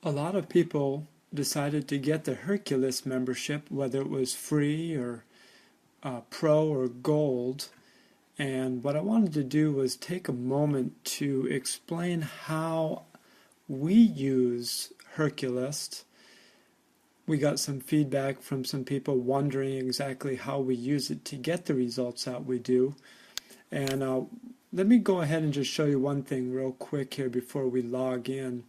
A lot of people decided to get the Herculist membership, whether it was free or pro or gold. And what I wanted to do was take a moment to explain how we use Herculist. We got some feedback from some people wondering exactly how we use it to get the results that we do. And let me go ahead and just show you one thing real quick here before we log in.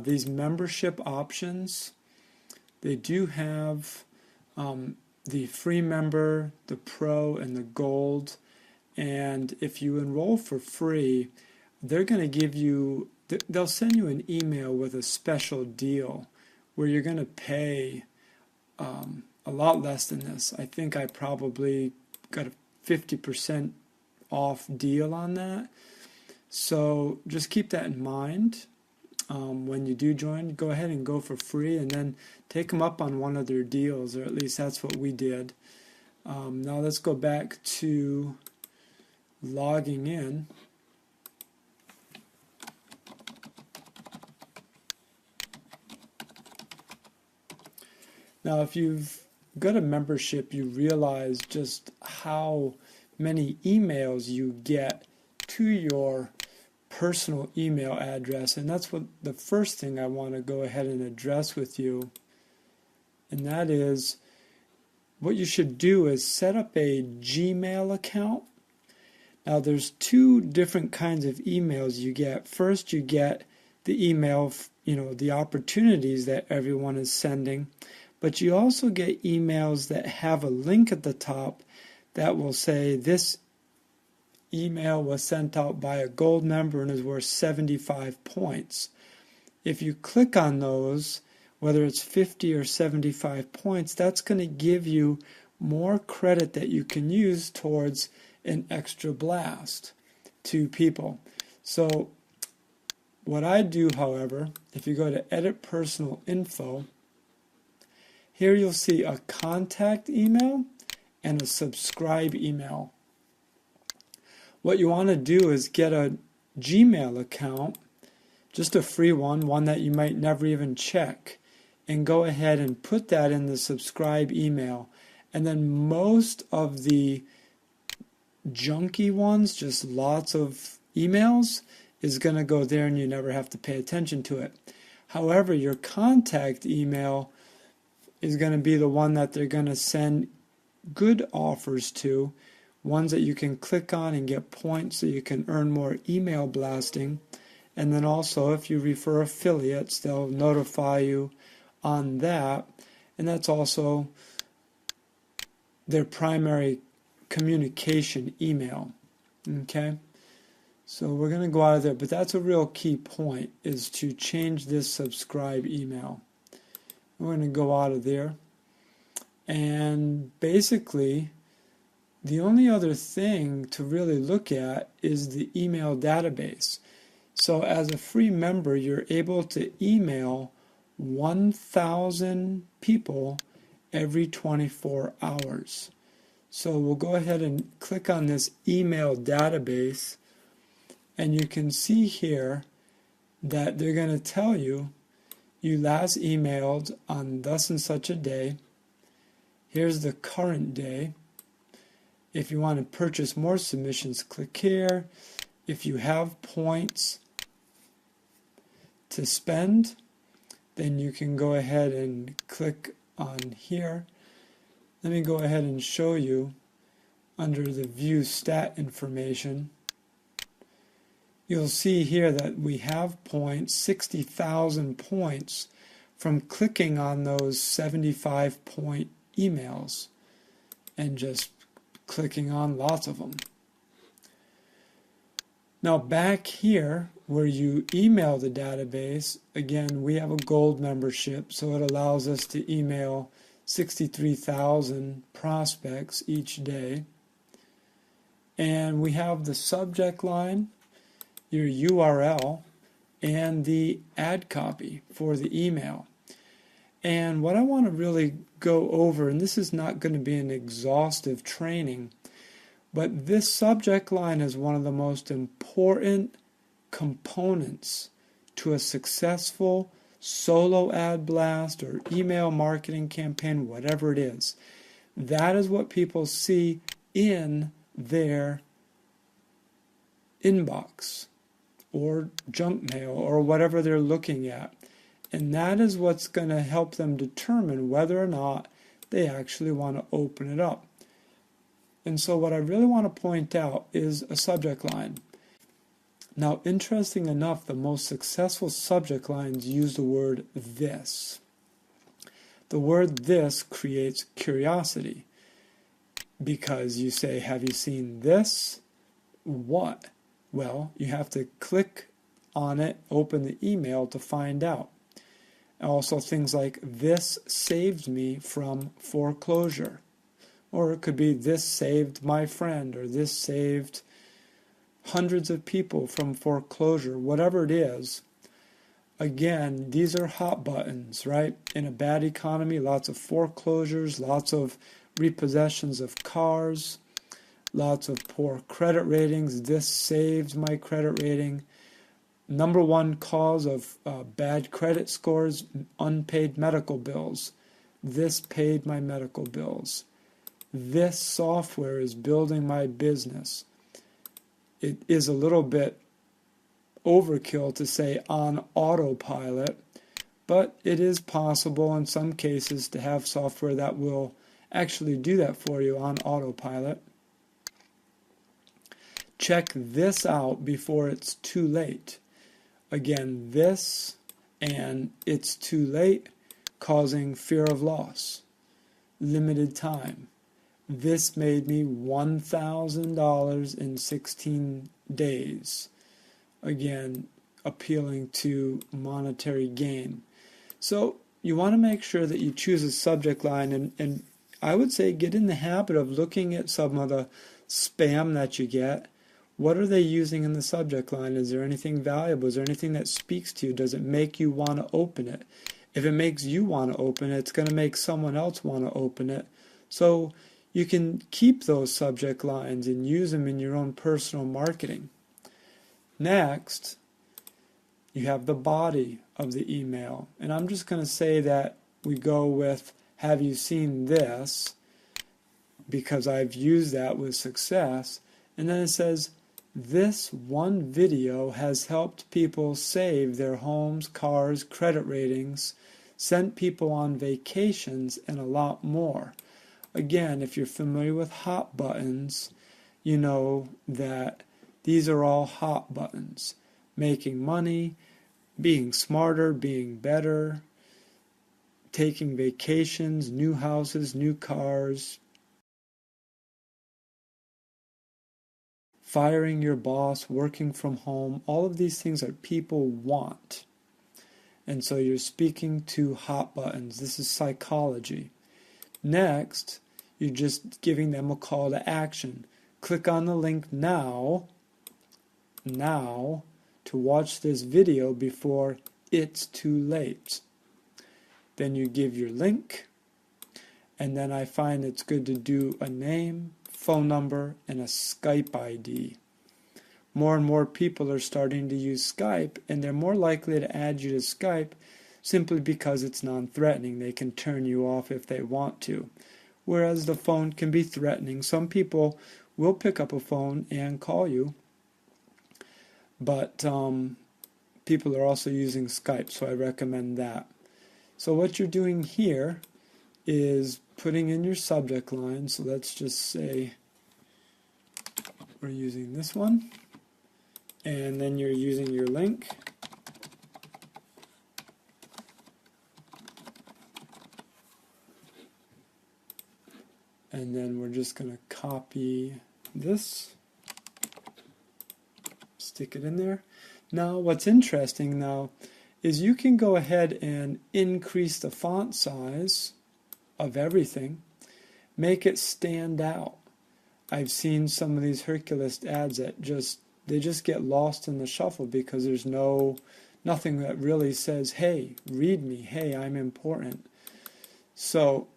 These membership options, they do have the free member, the pro, and the gold. And if you enroll for free, they're going to give you, they'll send you an email with a special deal where you're going to pay a lot less than this. I think I probably got a 50% off deal on that. So just keep that in mind. When you do join, go ahead and go for free and then take them up on one of their deals, or at least that's what we did. Now let's go back to logging in. Now if you've got a membership, you realize just how many emails you get to your personal email address, and that's what the first thing I want to go ahead and address with you, and that is what you should do is set up a Gmail account. Now there's two different kinds of emails you get. First, you get the email, the opportunities that everyone is sending, but you also get emails that have a link at the top that will say this email was sent out by a gold member and is worth 75 points. If you click on those, whether it's 50 or 75 points, that's going to give you more credit that you can use towards an extra blast to people. So what I do, however, if you go to Edit Personal Info, here you'll see a contact email and a subscribe email. What you want to do is get a Gmail account, just a free one that you might never even check, and go ahead and put that in the subscribe email. And then most of the junky ones, just lots of emails, is going to go there and you never have to pay attention to it. However, your contact email is going to be the one that they're going to send good offers to, ones that you can click on and get points so you can earn more email blasting. And then also if you refer affiliates, they'll notify you on that. And that's also their primary communication email. Okay, so we're going to go out of there, but that's a real key point, is to change this subscribe email. We're going to go out of there, and basically the only other thing to really look at is the email database. So as a free member, you're able to email 1,000 people every 24 hours. So we'll go ahead and click on this email database, and you can see here that they're going to tell you you last emailed on thus and such a day. Here's the current day. If you want to purchase more submissions, click here. If you have points to spend, then you can go ahead and click on here. Let me go ahead and show you under the view stat information. You'll see here that we have points, 60,000 points, from clicking on those 75 point emails and just clicking on lots of them. Now back here where you email the database, again we have a gold membership, so it allows us to email 63,000 prospects each day. And we have the subject line, your URL, and the ad copy for the email. And what I want to really go over, and this is not going to be an exhaustive training, but this subject line is one of the most important components to a successful solo ad blast or email marketing campaign, whatever it is. That is what people see in their inbox or junk mail or whatever they're looking at. And that is what's going to help them determine whether or not they actually want to open it up. And so what I really want to point out is a subject line. Now, interesting enough, the most successful subject lines use the word this. The word this creates curiosity because you say, have you seen this? What? Well, you have to click on it, open the email to find out. Also things like, this saved me from foreclosure. Or it could be, this saved my friend, or this saved hundreds of people from foreclosure, whatever it is. Again, these are hot buttons, right? In a bad economy, lots of foreclosures, lots of repossessions of cars, lots of poor credit ratings. This saved my credit rating. Number one cause of bad credit scores, unpaid medical bills. This paid my medical bills. This software is building my business. It is a little bit overkill to say on autopilot, but it is possible in some cases to have software that will actually do that for you on autopilot. Check this out before it's too late. Again, this and it's too late, causing fear of loss, limited time. This made me $1,000 in 16 days. Again, appealing to monetary gain. So you want to make sure that you choose a subject line, and I would say get in the habit of looking at some of the spam that you get. What are they using in the subject line? Is there anything valuable? Is there anything that speaks to you? Does it make you want to open it? If it makes you want to open it, it's going to make someone else want to open it. So you can keep those subject lines and use them in your own personal marketing. Next, you have the body of the email. And I'm just going to say that we go with, have you seen this? Because I've used that with success. And then it says, this one video has helped people save their homes, cars, credit ratings, sent people on vacations, and a lot more. Again, if you're familiar with hot buttons, you know that these are all hot buttons. Making money, being smarter, being better, taking vacations, new houses, new cars, firing your boss, working from home. All of these things are people want. And so you're speaking to hot buttons. This is psychology. Next, you're just giving them a call to action. Click on the link now to watch this video before it's too late. Then you give your link, and then I find it's good to do a name, phone number, and a Skype ID. More and more people are starting to use Skype, and they're more likely to add you to Skype simply because it's non-threatening. They can turn you off if they want to. Whereas the phone can be threatening. Some people will pick up a phone and call you, but people are also using Skype, so I recommend that. So what you're doing here is putting in your subject line. So let's just say we're using this one, and then you're using your link. And then we're just going to copy this, stick it in there. Now what's interesting now is you can go ahead and increase the font size of everything, make it stand out. I've seen some of these Herculist ads that they just get lost in the shuffle because there's nothing that really says, hey, read me, hey, I'm important. So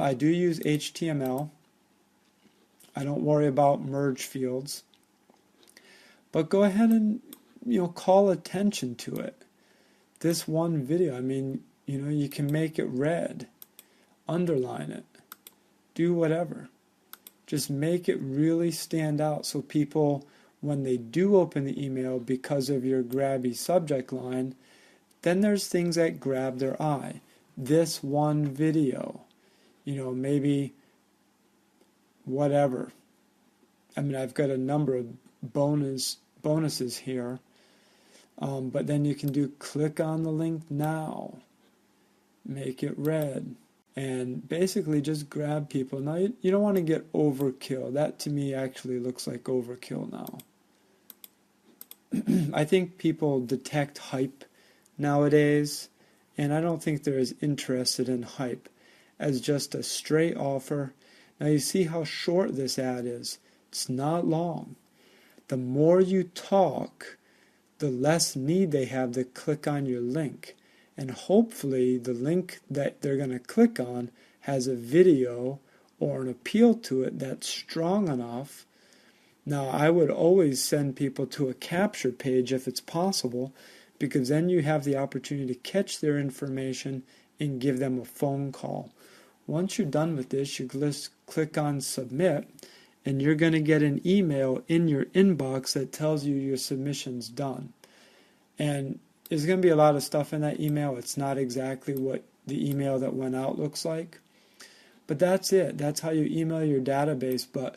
I do use HTML. I don't worry about merge fields. But go ahead and call attention to it. this one video, I mean, you know, you can make it red, underline it, do whatever. Just make it really stand out so people, when they do open the email because of your grabby subject line, then there's things that grab their eye. This one video, you know, maybe whatever. I mean, I've got a number of bonuses here, but then you can do click on the link now, make it red, and basically just grab people. Now, you don't want to get overkill. That to me actually looks like overkill now. I think people detect hype nowadays, and I don't think they're as interested in hype as just a straight offer. Now you see how short this ad is. It's not long. The more you talk, the less need they have to click on your link. And hopefully the link that they're going to click on has a video or an appeal to it that's strong enough. Now, I would always send people to a capture page if it's possible, because then you have the opportunity to catch their information and give them a phone call. Once you're done with this, you just click on submit, and you're going to get an email in your inbox that tells you your submission's done. And there's going to be a lot of stuff in that email. It's not exactly what the email that went out looks like. But that's it. That's how you email your database. But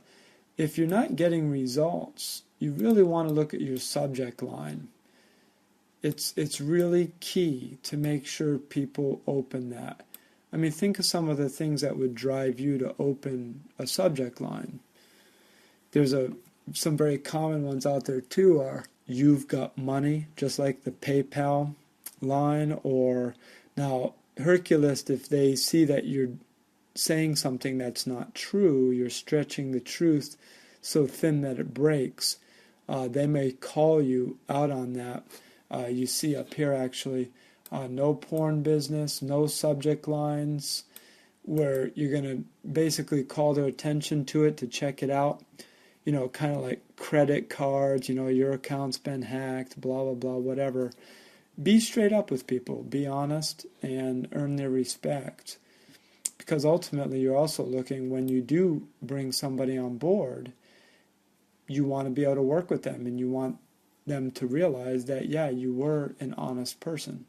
if you're not getting results, you really want to look at your subject line. It's really key to make sure people open that. I mean, think of some of the things that would drive you to open a subject line. There's some very common ones out there too are, you've got money, just like the PayPal line. Or now Herculist, if they see that you're saying something that's not true, you're stretching the truth so thin that it breaks, they may call you out on that. You see up here actually, no porn business, no subject lines, where you're going to basically call their attention to it to check it out. You know, kind of like credit cards, you know, your account's been hacked, blah, blah, blah, whatever. Be straight up with people. Be honest and earn their respect. Because ultimately you're also looking, when you do bring somebody on board, you want to be able to work with them, and you want them to realize that, yeah, you were an honest person.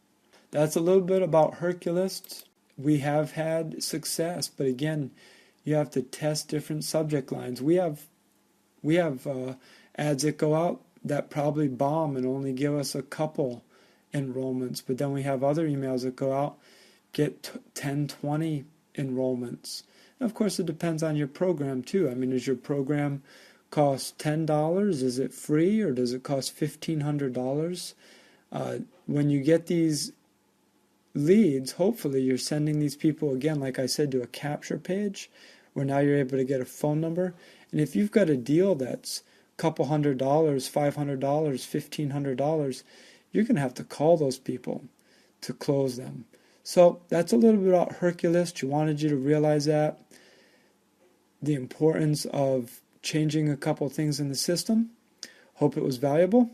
That's a little bit about Herculist. We have had success, but again, you have to test different subject lines. We have ads that go out that probably bomb and only give us a couple enrollments, but then we have other emails that go out, get 10, 20 enrollments. And of course, it depends on your program too. I mean, does your program cost $10? Is it free, or does it cost $1,500? When you get these leads, hopefully you're sending these people, again, like I said, to a capture page where now you're able to get a phone number. And if you've got a deal that's a couple $100, $500, $1,500, you're going to have to call those people to close them. So that's a little bit about Herculist. Wanted you to realize that, the importance of changing a couple things in the system. Hope it was valuable.